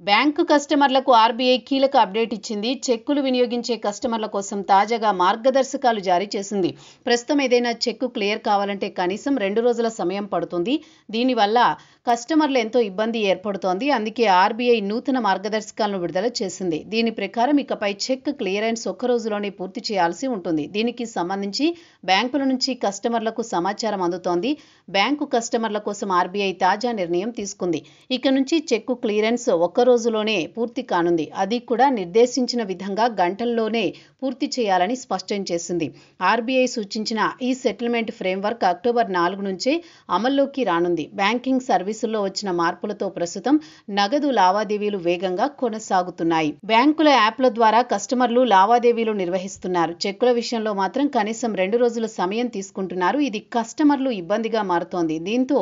Bank కస్టమర్లకు RBI కీలక update ఇచ్చింది. చెక్కులు వినియోగించే కస్టమర్ల కోసం తాజాగా మార్గదర్శకాలు జారీ చేసింది. ప్రస్తుతం ఏదైనా చెక్కు క్లియర్ కావాలంటే కనీసం 2 రోజుల సమయం పడుతుంది. దీనివల్ల కస్టమర్లు ఎంతో ఇబ్బంది ఏర్పడుతోంది. అందుకే ఆర్బీఐ నూతన మార్గదర్శకాలను విడుదల చేసింది. దీని ప్రకారం ఇకపై చెక్ క్లియరెన్స్ ఒక్క రోజులోనే పూర్తి చేయాల్సి ఉంటుంది. దీనికి సంబంధించి బ్యాంకుల నుంచి కస్టమర్లకు సమాచారం అందుతోంది. బ్యాంకు కస్టమర్ల కోసం ఆర్బీఐ తాజా నిర్ణయం తీసుకుంది. ఇక నుంచి చెక్కు క్లియరెన్స్ ఒక్క రోజులోనే పూర్తి కానుంది. అది కూడా నిర్దేశించిన విధంగా గంటల్లోనే పూర్తి చేయాలని స్పష్టం చేసింది. ఆర్బీఐ సూచించిన ఈ సెటిల్మెంట్ ఫ్రేమ్వర్క్ అక్టోబర్ 4 నుంచే అమల్లోకి రానుంది. బ్యాంకింగ్ సర్వీసుల్లో వచ్చిన మార్పులతో ప్రస్తుతం నగదు లావాదేవీలు వేగంగా కొనసాగుతున్నాయి. బ్యాంకుల యాప్ల ద్వారా కస్టమర్లు లావాదేవీలు నిర్వహిస్తున్నారు. చెక్కుల విషయంలో మాత్రం కనీసం 2 రోజుల సమయం తీసుకుంటున్నారు. ఇది కస్టమర్లు ఇబ్బందిగా మారుతోంది. దీంతో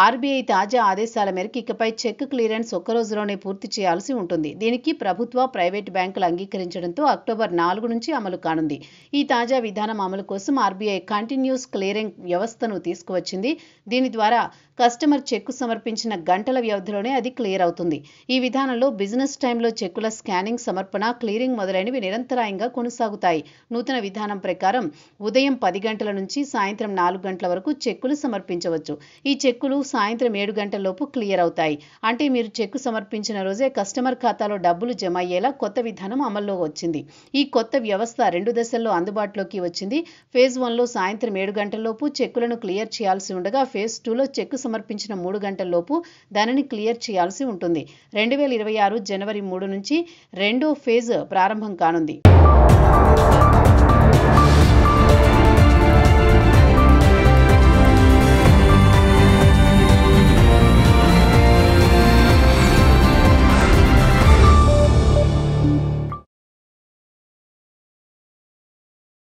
ఆర్బీఐ తాజా ఆదేశాల మేరకు ఇకపై చెక్ క్లియరెన్స్ ఒక్క రోజులోనే పూర్తి చేయాల్సి ఉంటుంది. దీనికి ప్రభుత్వ, ప్రైవేటు బ్యాంకులు అంగీకరించడంతో అక్టోబర్ 4 నుంచి అమలు కానుంది. ఈ తాజా విధానం అమలు కోసం ఆర్బీఐ కంటిన్యూస్ క్లియరింగ్ వ్యవస్థను తీసుకువచ్చింది. దీని ద్వారా కస్టమర్ చెక్కు సమర్పించిన గంటల వ్యవధిలోనే అది క్లియర్ అవుతుంది. ఈ విధానంలో బిజినెస్ టైంలో చెక్కుల స్కానింగ్, సమర్పణ, క్లియరింగ్ మొదలైనవి నిరంతరాయంగా కొనసాగుతాయి. నూతన విధానం ప్రకారం ఉదయం 10 గంటల నుంచి సాయంత్రం 4 గంటల వరకు చెక్కులు సమర్పించవచ్చు. ఈ చెక్కులు సాయంత్రం 7 గంటలలోపు క్లియర్ అవుతాయి. అంటే మీరు చెక్కు సమర్పించిన రోజే కస్టమర్ ఖాతాలో డబ్బులు జమ అయ్యేలా కొత్త విధానం అమల్లో వచ్చింది. ఈ కొత్త వ్యవస్థ 2 దశల్లో అందుబాటులోకి వచ్చింది. ఫేజ్ 1లో సాయంత్రం 7 గంటలలోపు చెక్కులను క్లియర్ చేయాల్సి ఉండగా, ఫేజ్ 2లో చెక్కు సమర్పించిన 3 గంటల్లోపు దానిని క్లియర్ చేయాల్సి ఉంటుంది. 2026 జనవరి 3 నుంచి రెండో ఫేజ్ ప్రారంభం కానుంది.